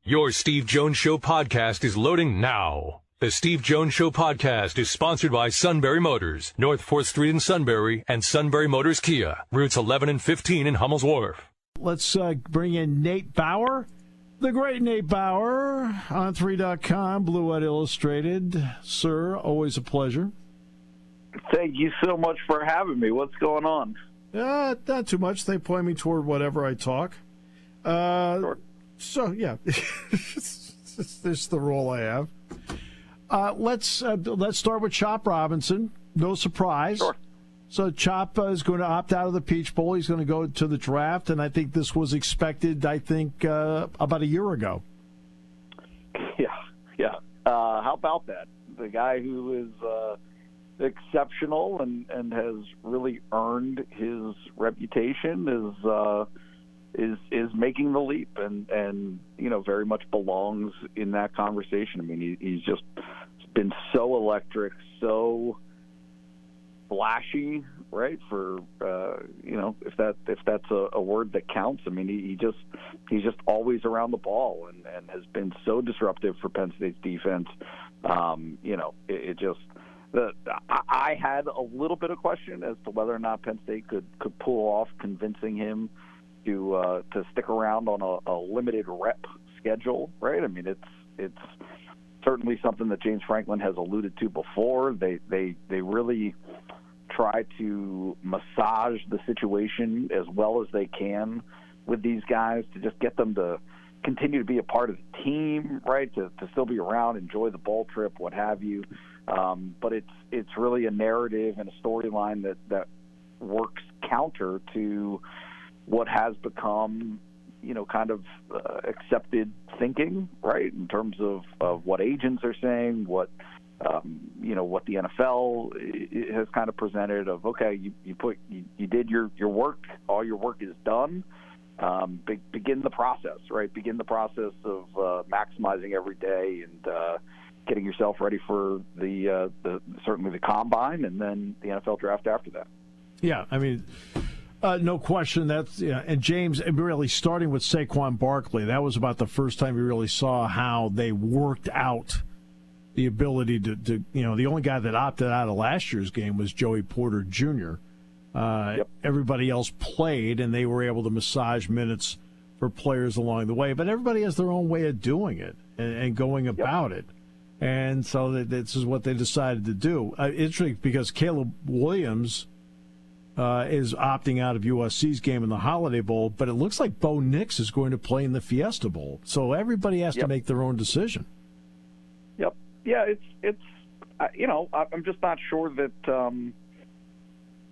Your Steve Jones Show podcast is loading now. The Steve Jones Show podcast is sponsored by Sunbury Motors, North 4th Street in Sunbury, and Sunbury Motors Kia, routes 11 and 15 in Hummel's Wharf. Let's bring in Nate Bauer, the great Nate Bauer, on 3.com, Blue White Illustrated. Sir, always a pleasure. Thank you so much for having me. What's going on? Not too much. They point me toward whatever I talk. Sure. So, yeah, this is the role I have. Let's start with Chop Robinson. No surprise. Sure. So Chop is going to opt out of the Peach Bowl. He's going to go to the draft, and I think this was expected, about a year ago. Yeah. How about that? The guy who is exceptional and has really earned his reputation is making the leap and very much belongs in that conversation. I mean, he's just been so electric, so flashy, right? For if that's a word that counts. I mean, he's just always around the ball and has been so disruptive for Penn State's defense. I had a little bit of question as to whether or not Penn State could pull off convincing him to stick around on a limited rep schedule, right? I mean, it's certainly something that James Franklin has alluded to before. They really try to massage the situation as well as they can with these guys to just get them to continue to be a part of the team, right? To still be around, enjoy the bowl trip, what have you. But it's really a narrative and a storyline that works counter to what has become, kind of accepted thinking, right? In terms of what agents are saying, what the NFL has kind of presented of, okay, you did your work, all your work is done. Begin the process, right? Begin the process of maximizing every day and getting yourself ready for certainly the combine and then the NFL draft after that. Yeah, I mean, no question. And James, really starting with Saquon Barkley, that was about the first time we really saw how they worked out the ability to the only guy that opted out of last year's game was Joey Porter Jr. Yep. Everybody else played, and they were able to massage minutes for players along the way. But everybody has their own way of doing it and going about it. And so this is what they decided to do. Interesting because Caleb Williams is opting out of USC's game in the Holiday Bowl, but it looks like Bo Nix is going to play in the Fiesta Bowl. So everybody has to make their own decision. Yep. Yeah, it's I'm just not sure that I'm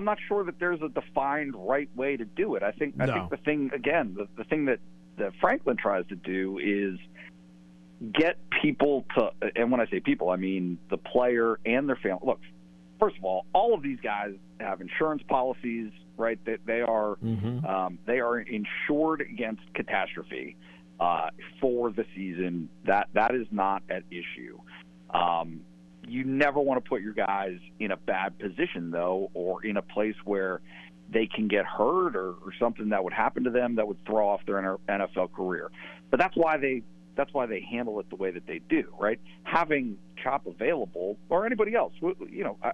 not sure that there's a defined right way to do it. I think the thing again, the thing that Franklin tries to do is get people to, and when I say people, I mean the player and their family. Look, first of all of these guys have insurance policies, right? They are insured against catastrophe for the season. That is not at issue. You never want to put your guys in a bad position, though, or in a place where they can get hurt or something that would happen to them that would throw off their NFL career. But that's why they handle it the way that they do, right? Having Chop available or anybody else,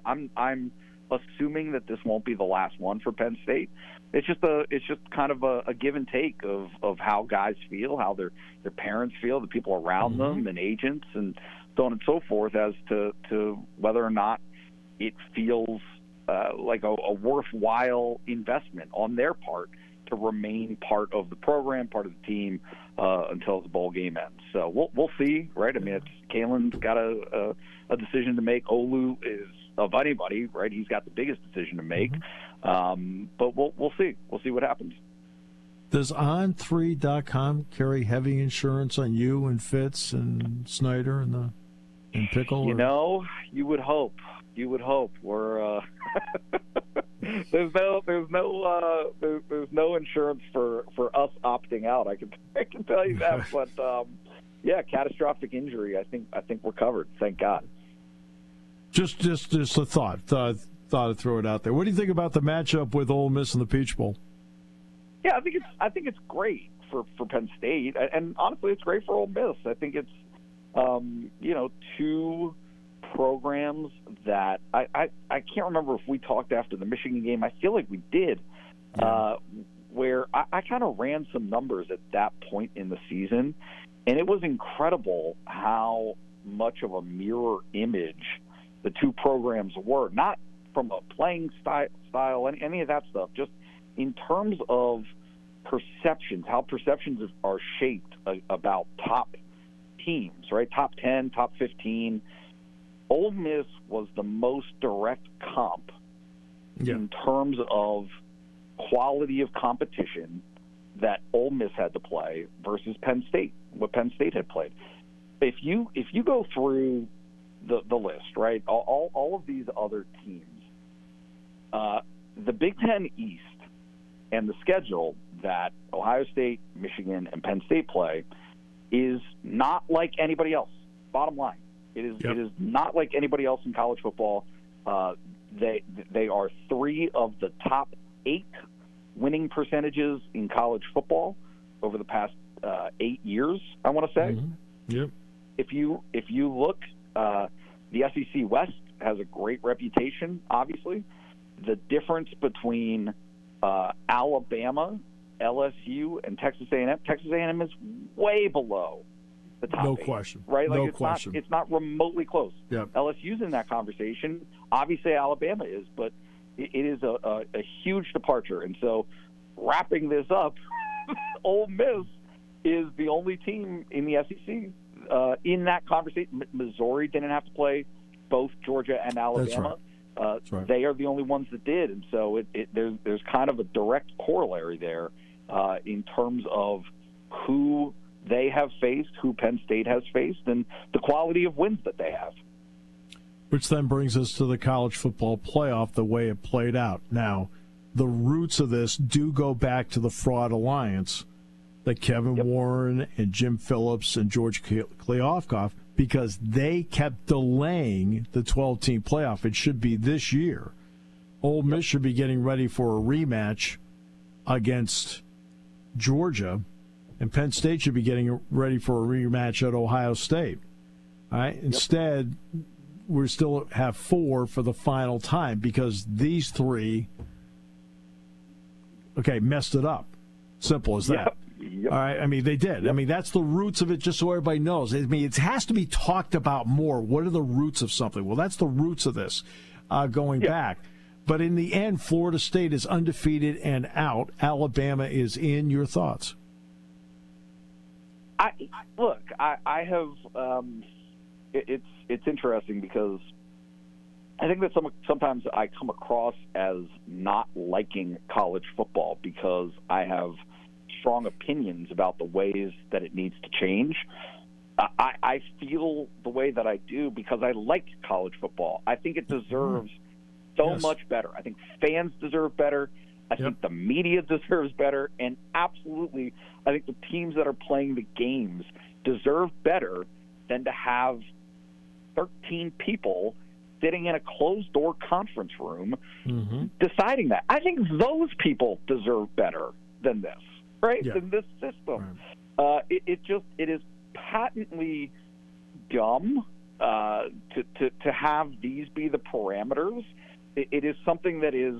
I'm assuming that this won't be the last one for Penn State. It's just kind of a give and take of how guys feel, how their parents feel, the people around them, and agents, and so on and so forth, as to whether or not it feels like a worthwhile investment on their part to remain part of the program, part of the team until the bowl game ends. So we'll see, right? I mean, Kalen's got a decision to make. Olu is, of anybody, right? He's got the biggest decision to make. But we'll see. We'll see what happens. Does On3.com carry heavy insurance on you and Fitz and Snyder and Pickle? You would hope. We're there's no insurance for us opting out. I can tell you that. But catastrophic injury. I think we're covered. Thank God. Just a thought to throw it out there. What do you think about the matchup with Ole Miss and the Peach Bowl? Yeah, I think it's great for Penn State, and honestly, it's great for Ole Miss. I think it's two programs that I can't remember if we talked after the Michigan game. I feel like we did, where I kind of ran some numbers at that point in the season, and it was incredible how much of a mirror image the two programs were, not from a playing style, any of that stuff, just in terms of perceptions, how perceptions are shaped about top teams, right? Top 10, top 15. Ole Miss was the most direct comp in terms of quality of competition that Ole Miss had to play versus Penn State, what Penn State had played. If you go through the list, right, all of these other teams, the Big Ten East and the schedule that Ohio State, Michigan, and Penn State play is not like anybody else. Bottom line, it is not like anybody else in college football. They are 3 of the top 8 winning percentages in college football over the past 8 years, I want to say. Mm-hmm. Yep. If you look, the SEC West has a great reputation, obviously. The difference between Alabama, LSU, and Texas A&M. Texas A&M is way below the top 8, question. Right? Like no question. It's not remotely close. Yep. LSU's in that conversation. Obviously, Alabama is, but it is a huge departure. And so, wrapping this up, Ole Miss is the only team in the SEC in that conversation. Missouri didn't have to play both Georgia and Alabama. That's right. They are the only ones that did, and so there's kind of a direct corollary there in terms of who they have faced, who Penn State has faced, and the quality of wins that they have. Which then brings us to the college football playoff, the way it played out. Now, the roots of this do go back to the fraud alliance that Kevin Warren and Jim Phillips and George Kliavkoff, because they kept delaying the 12-team playoff. It should be this year. Ole Miss should be getting ready for a rematch against Georgia, and Penn State should be getting ready for a rematch at Ohio State. All right? Instead, we still have 4 for the final time because these 3, messed it up. Simple as that. Yep. All right, I mean, they did. I mean, that's the roots of it, just so everybody knows. I mean, it has to be talked about more. What are the roots of something? Well, that's the roots of this going back. But in the end, Florida State is undefeated and out. Alabama is in. Your thoughts? I have. It's interesting because I think that sometimes I come across as not liking college football because I have strong opinions about the ways that it needs to change. I feel the way that I do because I like college football. I think it deserves so much better. I think fans deserve better. I think the media deserves better. And absolutely, I think the teams that are playing the games deserve better than to have 13 people sitting in a closed-door conference room deciding that. I think those people deserve better than this. Right? In this system. Right. It is patently dumb to have these be the parameters. It is something that is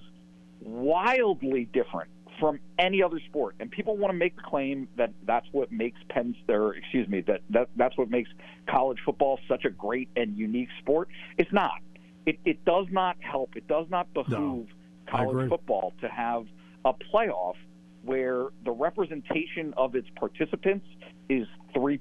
wildly different from any other sport, and people want to make the claim that that's what makes that's what makes college football such a great and unique sport. It's not. It does not help. It does not behoove college football to have a playoff where the representation of its participants is 3%.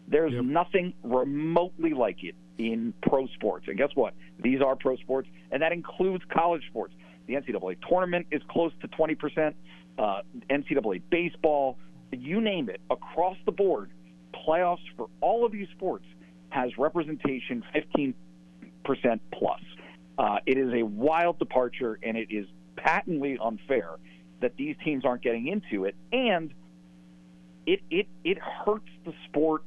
There's nothing remotely like it in pro sports. And guess what? These are pro sports, and that includes college sports. The NCAA tournament is close to 20%. NCAA baseball, you name it, across the board, playoffs for all of these sports has representation 15% plus. It is a wild departure, and it is patently unfair that these teams aren't getting into it, and it hurts the sport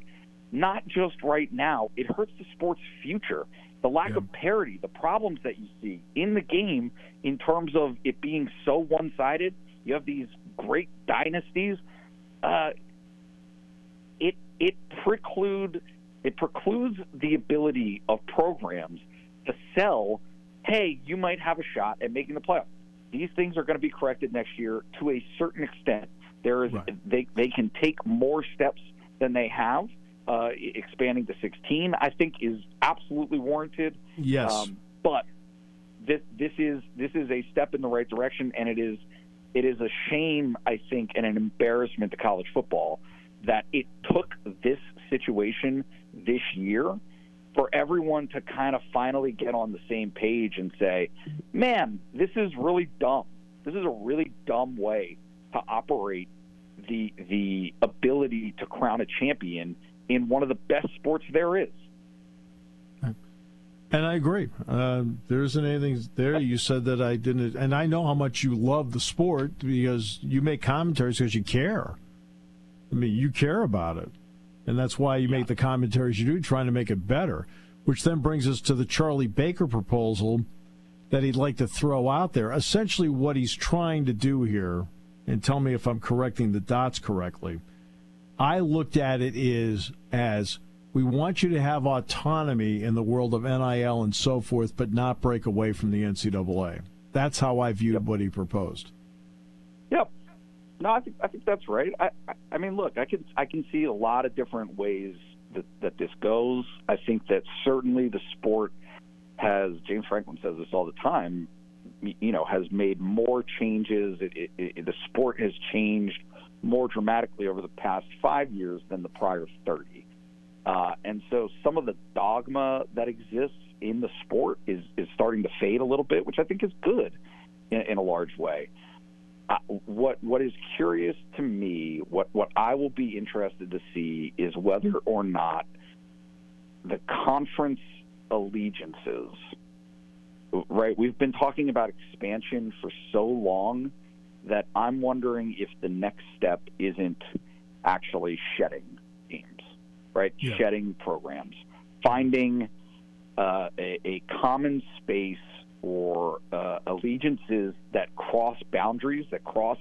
not just right now. It hurts the sport's future. The lack of parity, the problems that you see in the game in terms of it being so one-sided. You have these great dynasties. it precludes the ability of programs to sell, hey, you might have a shot at making the playoffs. These things are going to be corrected next year to a certain extent. They can take more steps than they have. Expanding to 16, I think, is absolutely warranted. Yes, but this is a step in the right direction, and it is a shame, I think, and an embarrassment to college football that it took this situation this year for everyone to kind of finally get on the same page and say, man, this is really dumb. This is a really dumb way to operate the ability to crown a champion in one of the best sports there is. And I agree. There isn't anything there. You said that I didn't, and I know how much you love the sport because you make commentaries because you care. I mean, you care about it. And that's why you make the commentaries you do, trying to make it better, which then brings us to the Charlie Baker proposal that he'd like to throw out there. Essentially what he's trying to do here, and tell me if I'm correcting the dots correctly, I looked at it as we want you to have autonomy in the world of NIL and so forth, but not break away from the NCAA. That's how I viewed what he proposed. Yep. No, I think that's right. I mean, look, I can see a lot of different ways that this goes. I think that certainly the sport has, James Franklin says this all the time, has made more changes. The sport has changed more dramatically over the past 5 years than the prior 30. And so some of the dogma that exists in the sport is starting to fade a little bit, which I think is good in a large way. What is curious to me, what I will be interested to see is whether or not the conference allegiances, right? We've been talking about expansion for so long that I'm wondering if the next step isn't actually shedding teams, right? Yeah. Shedding programs, finding a common space or allegiances that cross boundaries, that cross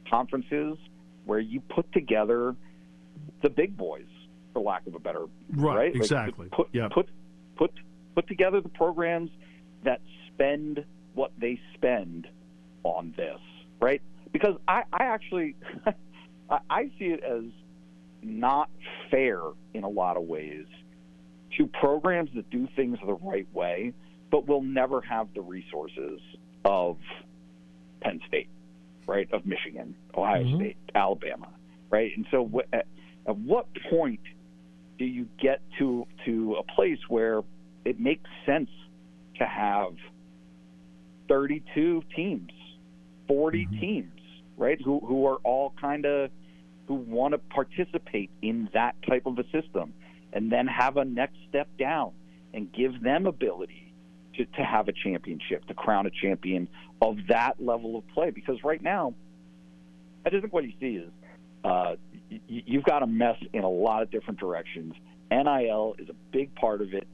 conferences, where you put together the big boys, for lack of a better right? Exactly. Like put together the programs that spend what they spend on this, right? Because I actually I see it as not fair in a lot of ways to programs that do things the right way, but will never have the resources of Penn State, right, of Michigan, Ohio State, Alabama, right? And so at what point do you get to a place where it makes sense to have 32 teams, 40 teams, right, who are all kind of who want to participate in that type of a system, and then have a next step down and give them ability to have a championship, to crown a champion of that level of play. Because right now, I just think what you see is you've got a mess in a lot of different directions. NIL is a big part of it.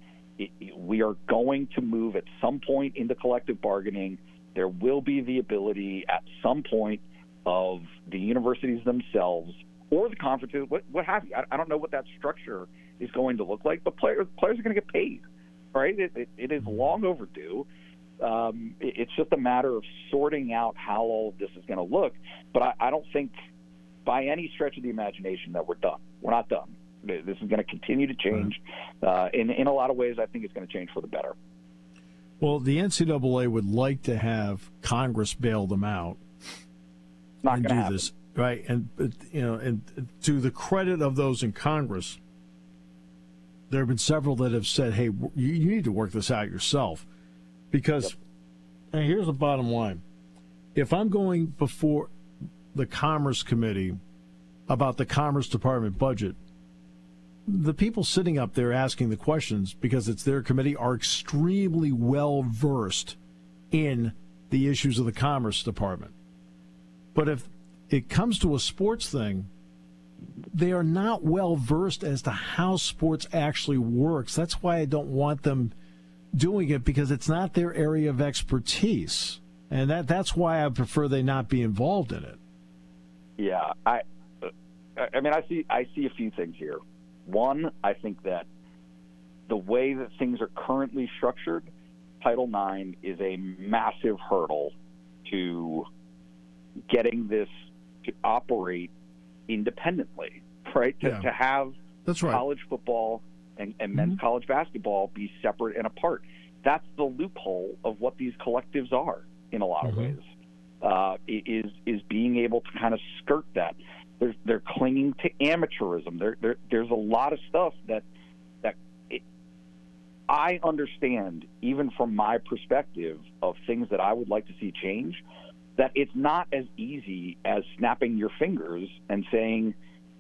We are going to move at some point into collective bargaining. There will be the ability at some point of the universities themselves or the conferences, what have you. I don't know what that structure is going to look like, but players are going to get paid, right? It is long overdue. It's just a matter of sorting out how all of this is going to look. But I don't think by any stretch of the imagination that we're done. We're not done. This is going to continue to change. In a lot of ways, I think it's going to change for the better. Well, the NCAA would like to have Congress bail them out. Not and going to do happen. this, right? And and to the credit of those in Congress, there have been several that have said, "Hey, you need to work this out yourself," because and here's the bottom line: if I'm going before the Commerce Committee about the Commerce Department budget, the people sitting up there asking the questions, because it's their committee, are extremely well versed in the issues of the Commerce Department. But if it comes to a sports thing, they are not well versed as to how sports actually works. That's why I don't want them doing it, because it's not their area of expertise. And that's why I prefer they not be involved in it. Yeah, I mean, I see a few things here. One, I think that the way that things are currently structured, Title IX is a massive hurdle to getting this to operate independently, right? To have That's right. college football and men's college basketball be separate and apart. That's the loophole of what these collectives are in a lot of ways. Is being able to kind of skirt that. They're clinging to amateurism. There's a lot of stuff that I understand, even from my perspective of things that I would like to see change, that it's not as easy as snapping your fingers and saying,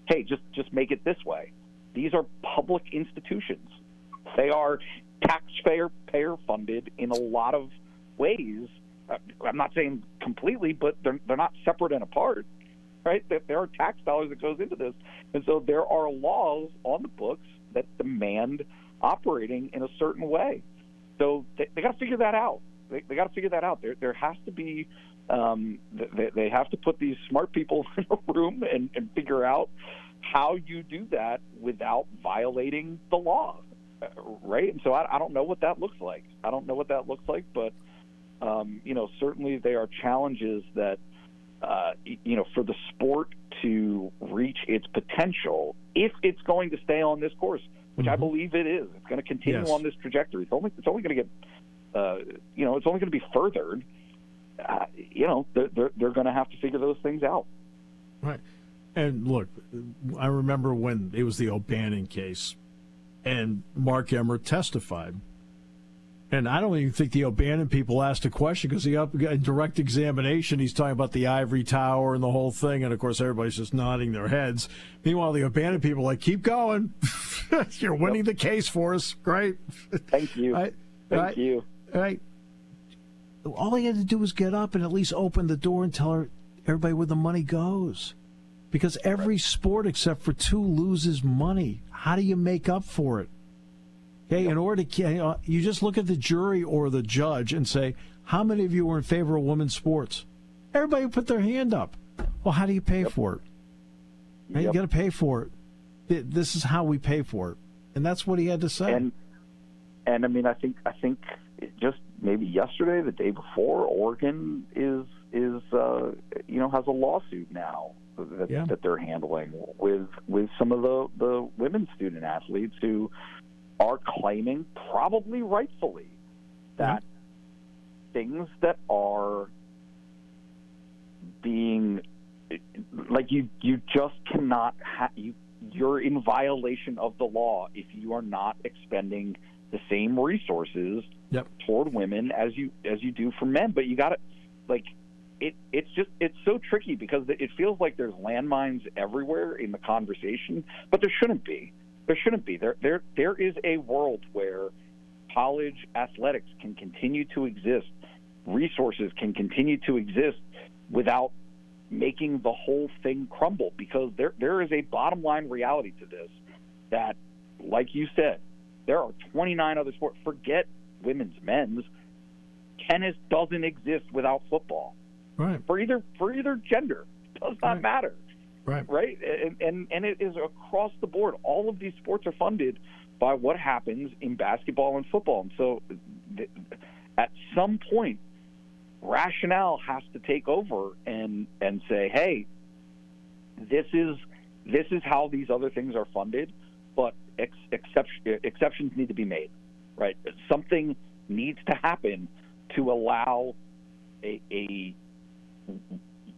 hey, just make it this way. These are public institutions. They are taxpayer funded in a lot of ways. I'm not saying completely, but they're not separate and apart, right? There are tax dollars that goes into this. And so there are laws on the books that demand operating in a certain way. So they got to figure that out. They got to figure that out. There has to be they have to put these smart people in a room and figure out how you do that without violating the law, right? And so I don't know what that looks like. But certainly there are challenges that for the sport to reach its potential, if it's going to stay on this course, which I believe it is. It's going to continue on this trajectory. It's only going to get, it's only going to be furthered. They're going to have to figure those things out. Right. And look, I remember when it was the O'Bannon case, and Mark Emmert testified. And I don't even think the O'Bannon people asked a question, because in direct examination, he's talking about the ivory tower and the whole thing. And, of course, everybody's just nodding their heads. Meanwhile, the O'Bannon people are like, keep going. You're winning the case for us. Great. Thank you. Thank you. Right. All he had to do was get up and at least open the door and tell everybody where the money goes. Because every sport except for two loses money. How do you make up for it? Okay, in order to, you just look at the jury or the judge and say, how many of you were in favor of women's sports? Everybody put their hand up. Well, how do you pay for it? Right, you got to pay for it. This is how we pay for it, and that's what he had to say. And I mean, I think just maybe yesterday, the day before, Oregon has a lawsuit now that they're handling with some of the women's student athletes who are claiming, probably rightfully, that things that are being like you just cannot you're in violation of the law if you are not expending the same resources toward women as you do for men. But you got to it's so tricky because it feels like there's landmines everywhere in the conversation, but there shouldn't be. There is a world where college athletics can continue to exist, resources can continue to exist without making the whole thing crumble, because there is a bottom line reality to this that, like you said, there are 29 other sports. Forget women's, men's. Tennis doesn't exist without football. Right. For either gender. It does not matter. Right. And it is across the board. All of these sports are funded by what happens in basketball and football. And so at some point, rationale has to take over and say, hey, this is how these other things are funded, but exceptions need to be made, right? Something needs to happen to allow a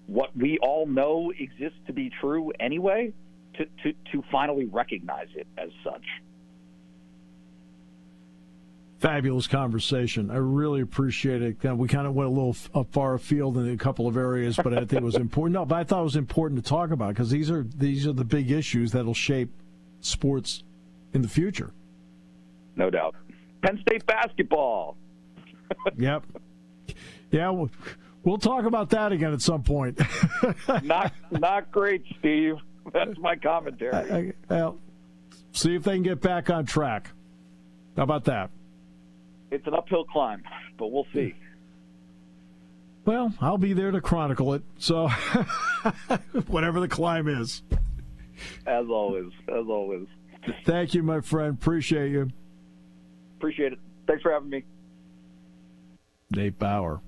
what we all know exists to be true anyway, to finally recognize it as such. Fabulous conversation. I really appreciate it. We kind of went a little far afield in a couple of areas, but I think it was important. No, but I thought it was important to talk about, because these are the big issues that'll shape sports in the future. No doubt. Penn State basketball. Yep. Yeah, we'll talk about that again at some point. Not great, Steve. That's my commentary. Well, see if they can get back on track. How about that? It's an uphill climb, but we'll see. Well, I'll be there to chronicle it, so whatever the climb is. As always. Thank you, my friend. Appreciate you. Appreciate it. Thanks for having me. Nate Bauer.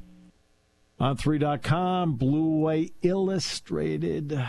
On3.com, Blue White Illustrated.